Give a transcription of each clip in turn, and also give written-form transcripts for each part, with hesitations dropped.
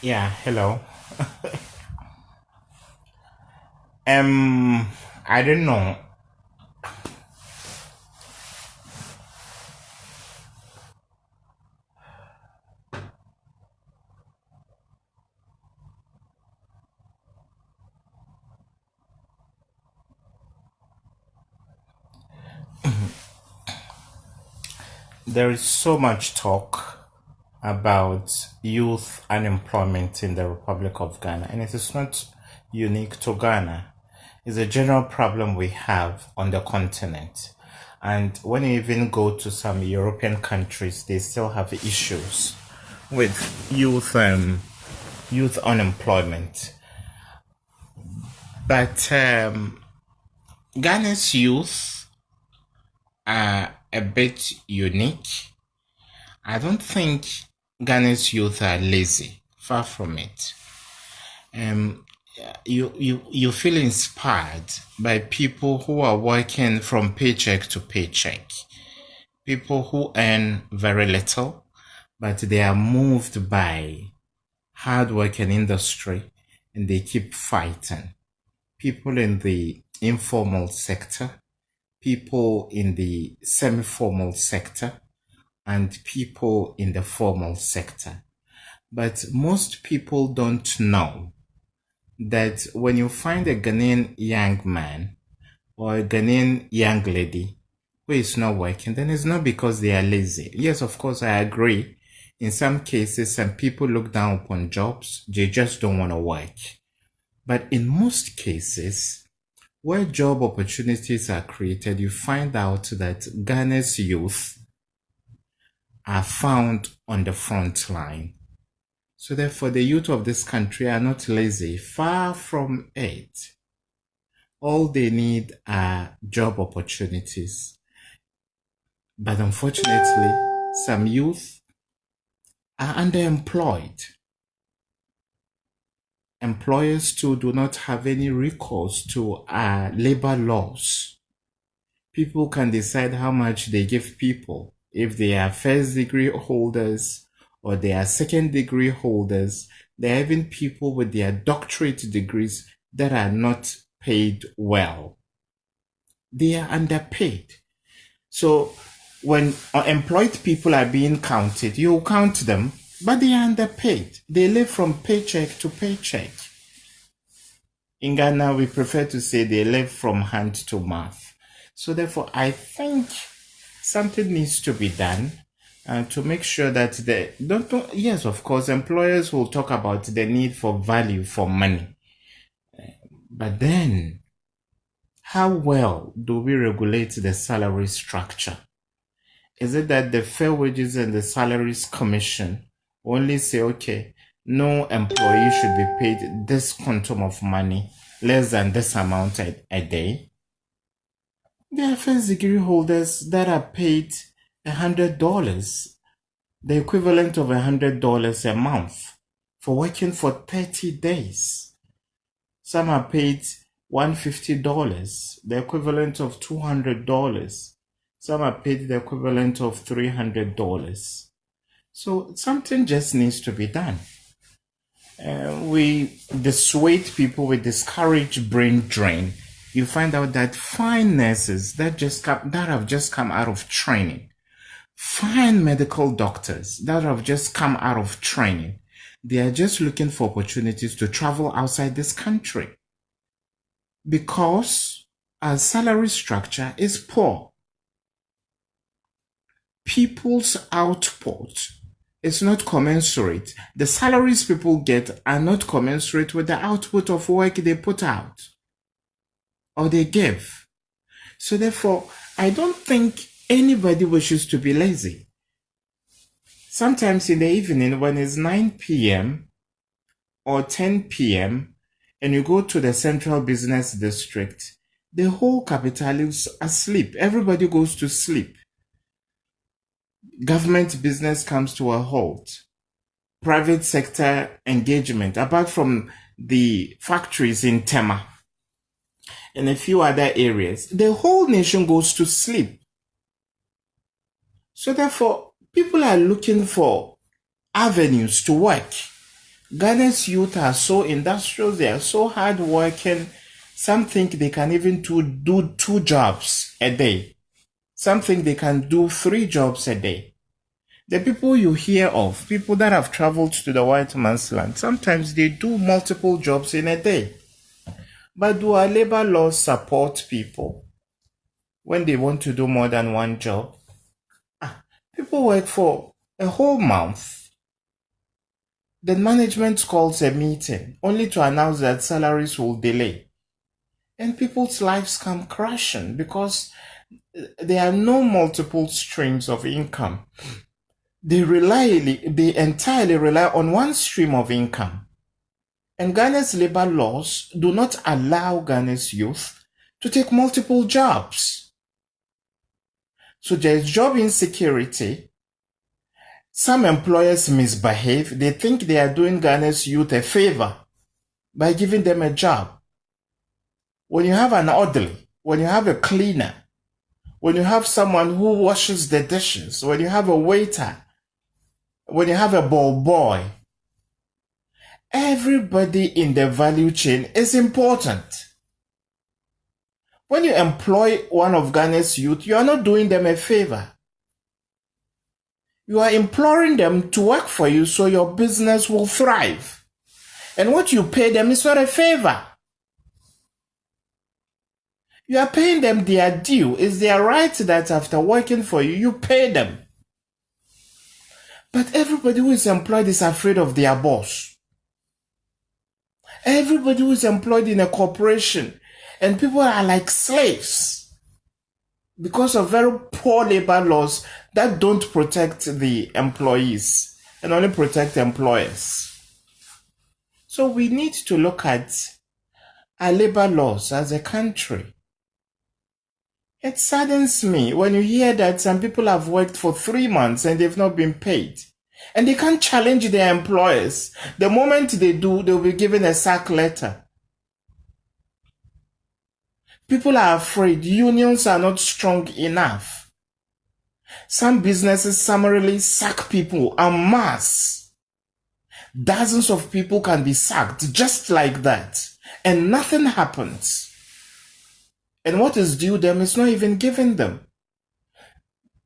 Yeah, hello. Um, I don't know. There is so much talk about youth unemployment in the Republic of Ghana, and it is not unique to Ghana. It's a general problem we have on the continent. And when you even go to some European countries, they still have issues with youth unemployment. But Ghana's youth are a bit unique. I don't think Ghana's youth are lazy. Far from it. Um, you feel inspired by people who are working from paycheck to paycheck. People who earn very little, but they are moved by hard work and industry, and they keep fighting. People in the informal sector, people in the semi-formal sector, and people in the formal sector. But most people don't know that when you find a Ghanaian young man or a Ghanaian young lady who is not working, then it's not because they are lazy. Yes, of course, I agree. In some cases, some people look down upon jobs, they just don't want to work. But in most cases, where job opportunities are created, you find out that Ghana's youth are found on the front line. So therefore, the youth of this country are not lazy, far from it. All they need are job opportunities. But unfortunately, some youth are underemployed. Employers too do not have any recourse to labor laws. People can decide how much they give people. If they are first degree holders or they are second degree holders, there are even people with their doctorate degrees that are not paid well. They are underpaid. So when employed people are being counted, you count them, but they are underpaid. They live from paycheck to paycheck. In Ghana, we prefer to say they live from hand to mouth. So therefore, I think something needs to be done to make sure that yes, of course, employers will talk about the need for value for money. But then, how well do we regulate the salary structure? Is it that the Fair Wages and the Salaries Commission only say, okay, no employee should be paid this quantum of money, less than this amount a day? There are first degree holders that are paid $100, the equivalent of $100 a month, for working for 30 days. Some are paid $150, the equivalent of $200. Some are paid the equivalent of $300. So something just needs to be done. We dissuade people, we discourage brain drain. You find out that fine nurses that have just come out of training, fine medical doctors that have just come out of training, they are just looking for opportunities to travel outside this country because our salary structure is poor. People's output is not commensurate. The salaries people get are not commensurate with the output of work they put out or they give. So therefore, I don't think anybody wishes to be lazy. Sometimes in the evening, when it's 9 p.m. or 10 p.m., and you go to the central business district, the whole capital is asleep. Everybody goes to sleep. Government business comes to a halt. Private sector engagement, apart from the factories in Tema and a few other areas, the whole nation goes to sleep. So therefore, people are looking for avenues to work. Ghana's youth are so industrious, they are so hardworking. Some think they can even do 2 jobs a day. Some think they can do 3 jobs a day. The people you hear of, people that have traveled to the white man's land, sometimes they do multiple jobs in a day. But do our labor laws support people when they want to do more than 1 job? People work for a whole month. Then management calls a meeting only to announce that salaries will delay. And people's lives come crashing because there are no multiple streams of income. They entirely rely on one stream of income. And Ghana's labor laws do not allow Ghana's youth to take multiple jobs. So there is job insecurity. Some employers misbehave. They think they are doing Ghana's youth a favor by giving them a job. When you have an orderly, when you have a cleaner, when you have someone who washes the dishes, when you have a waiter, when you have a ball boy, everybody in the value chain is important. When you employ one of Ghana's youth, you are not doing them a favor. You are imploring them to work for you so your business will thrive. And what you pay them is not a favor. You are paying them their due. It's their right that after working for you, you pay them. But everybody who is employed is afraid of their boss. Everybody who is employed in a corporation, and people are like slaves because of very poor labor laws that don't protect the employees and only protect employers. So we need to look at our labor laws as a country. It saddens me when you hear that some people have worked for 3 months and they've not been paid. And they can't challenge their employers. The moment they do, they'll be given a sack letter. People are afraid. Unions are not strong enough. Some businesses summarily sack people en masse. Dozens of people can be sacked just like that. And nothing happens. And what is due them is not even given them.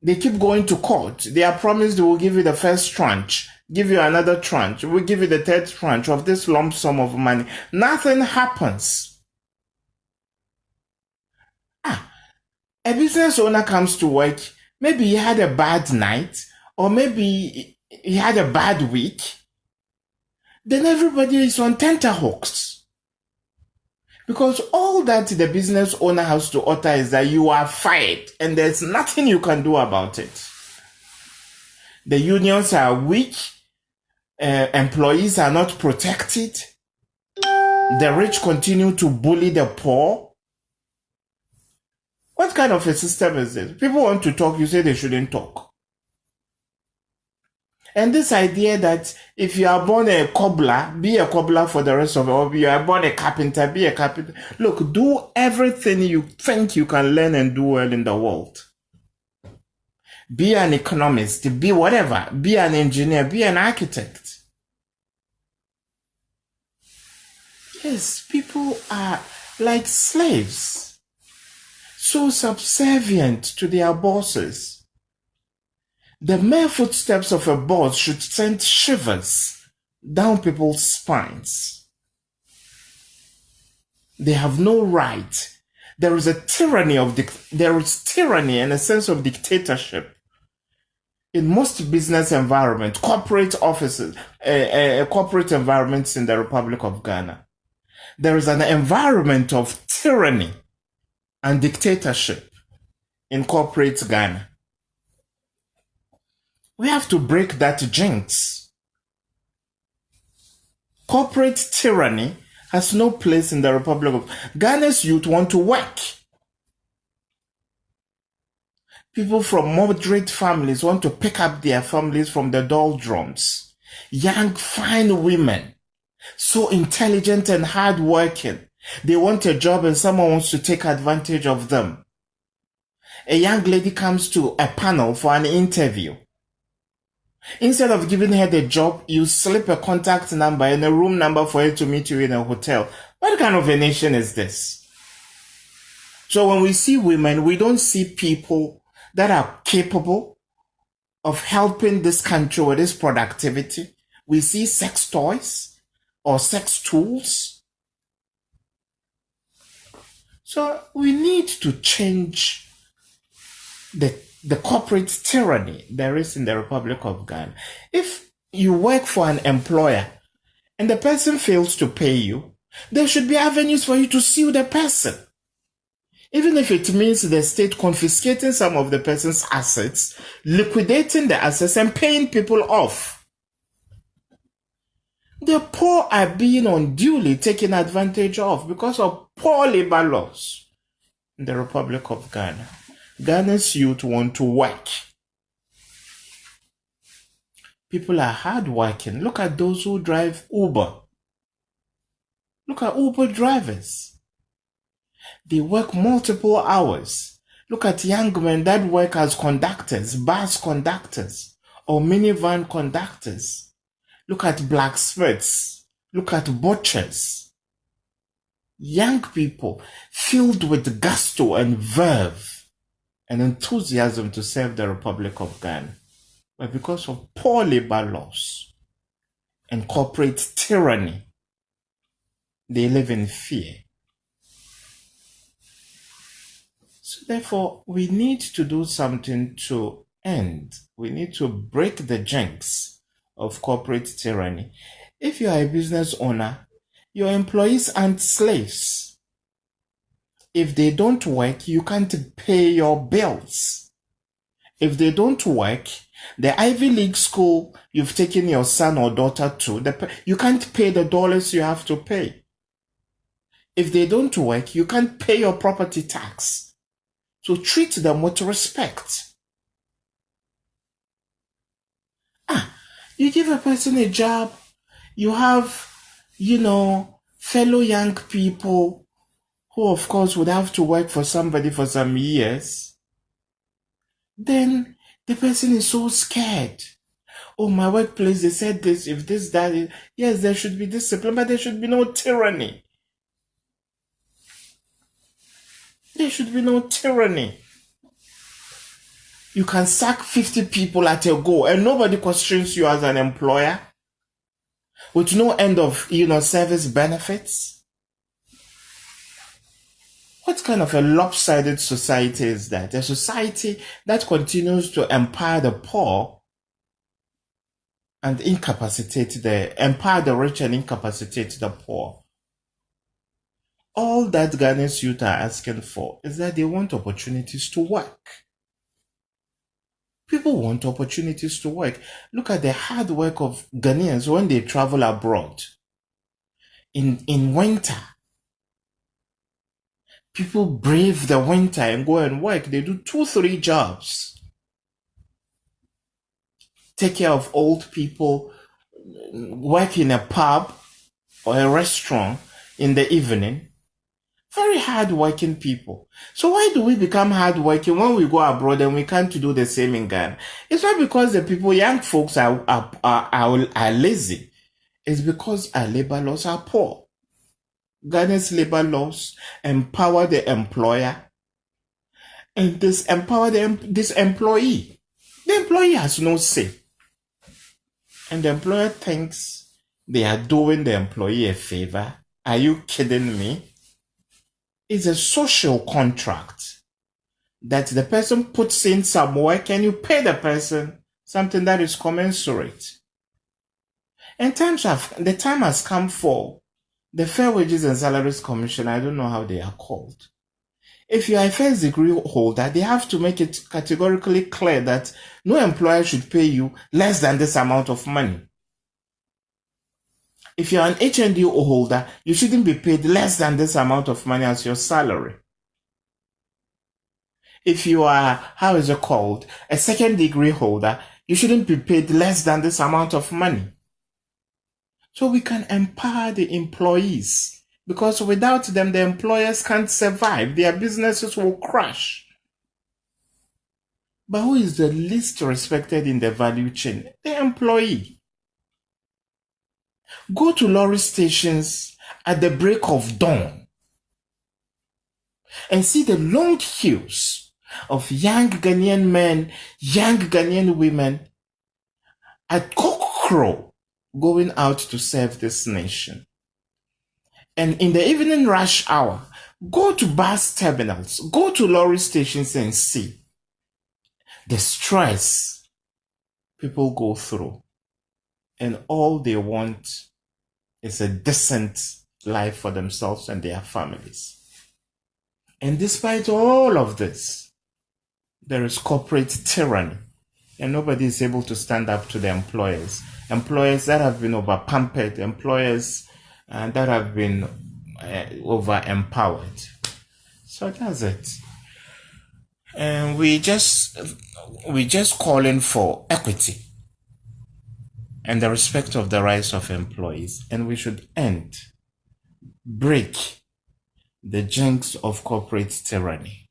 They keep going to court. They are promised they will give you the first tranche, give you another tranche, we'll give you the third tranche of this lump sum of money. Nothing happens. A business owner comes to work, maybe he had a bad night, or maybe he had a bad week. Then everybody is on tenterhooks. Because all that the business owner has to utter is that you are fired and there's nothing you can do about it. The unions are weak. Employees are not protected. The rich continue to bully the poor. What kind of a system is this? People want to talk, you say they shouldn't talk. And this idea that if you are born a cobbler, be a cobbler for the rest of your life. You are born a carpenter, be a carpenter. Look, do everything you think you can learn and do well in the world. Be an economist, be whatever. Be an engineer, be an architect. Yes, people are like slaves. So subservient to their bosses. The mere footsteps of a boss should send shivers down people's spines. They have no right. There is tyranny and a sense of dictatorship in most business environments, corporate offices, corporate environments in the Republic of Ghana. There is an environment of tyranny and dictatorship in corporate Ghana. We have to break that jinx. Corporate tyranny has no place in the Republic of Ghana's youth want to work. People from moderate families want to pick up their families from the doldrums. Young, fine women, so intelligent and hardworking. They want a job and someone wants to take advantage of them. A young lady comes to a panel for an interview. Instead of giving her the job, you slip a contact number and a room number for her to meet you in a hotel. What kind of a nation is this? So when we see women, we don't see people that are capable of helping this country with its productivity. We see sex toys or sex tools. So we need to change the corporate tyranny there is in the Republic of Ghana. If you work for an employer and the person fails to pay you, there should be avenues for you to sue the person. Even if it means the state confiscating some of the person's assets, liquidating the assets and paying people off. The poor are being unduly taken advantage of because of poor labor laws in the Republic of Ghana. Ghana's youth want to work. People are hardworking. Look at those who drive Uber. Look at Uber drivers. They work multiple hours. Look at young men that work as conductors, bus conductors, or minivan conductors. Look at blacksmiths. Look at butchers. Young people filled with gusto and verve and enthusiasm to serve the Republic of Ghana. But because of poor labor laws and corporate tyranny, they live in fear. So therefore, we need to do something to end. We need to break the jinx of corporate tyranny. If you are a business owner, your employees aren't slaves. If they don't work, you can't pay your bills. If they don't work, the Ivy League school you've taken your son or daughter to, you can't pay the dollars you have to pay. If they don't work, you can't pay your property tax. So treat them with respect. You give a person a job, you have, fellow young people who of course would have to work for somebody for some years. Then the person is so scared. Oh, my workplace, they said this, if this, that, yes, there should be discipline, but there should be no tyranny. There should be no tyranny. You can sack 50 people at a go and nobody questions you as an employer with no end of, service benefits. What kind of a lopsided society is that? A society that continues to empower the poor and empower the rich and incapacitate the poor. All that Ghanaian youth are asking for is that they want opportunities to work. People want opportunities to work. Look at the hard work of Ghanaians when they travel abroad. In winter, people brave the winter and go and work. They do 2-3 jobs. Take care of old people, work in a pub or a restaurant in the evening. Very hard-working people. So why do we become hard-working when we go abroad and we can't do the same in Ghana? It's not because the people, young folks are lazy. It's because our labor laws are poor. Ghana's labor laws empower the employer and disempower this employee. The employee has no say. And the employer thinks they are doing the employee a favor. Are you kidding me? It's a social contract that the person puts in some work and you pay the person something that is commensurate. And the time has come for the Fair Wages and Salaries Commission. I don't know how they are called. If you are a first degree holder, they have to make it categorically clear that no employer should pay you less than this amount of money. If you're an HND holder, you shouldn't be paid less than this amount of money as your salary. If you are, a second degree holder, you shouldn't be paid less than this amount of money. So we can empower the employees, because without them, the employers can't survive. Their businesses will crash. But who is the least respected in the value chain? The employee. Go to lorry stations at the break of dawn and see the long queues of young Ghanaian men, young Ghanaian women at cockcrow going out to serve this nation. And in the evening rush hour, go to bus terminals, go to lorry stations and see the stress people go through. And all they want is a decent life for themselves and their families. And despite all of this, there is corporate tyranny, and nobody is able to stand up to the employers. Employers that have been over-pampered, employers that have been over-empowered. So that's it. And we just calling for equity and the respect of the rights of employees. And we should break the jinx of corporate tyranny.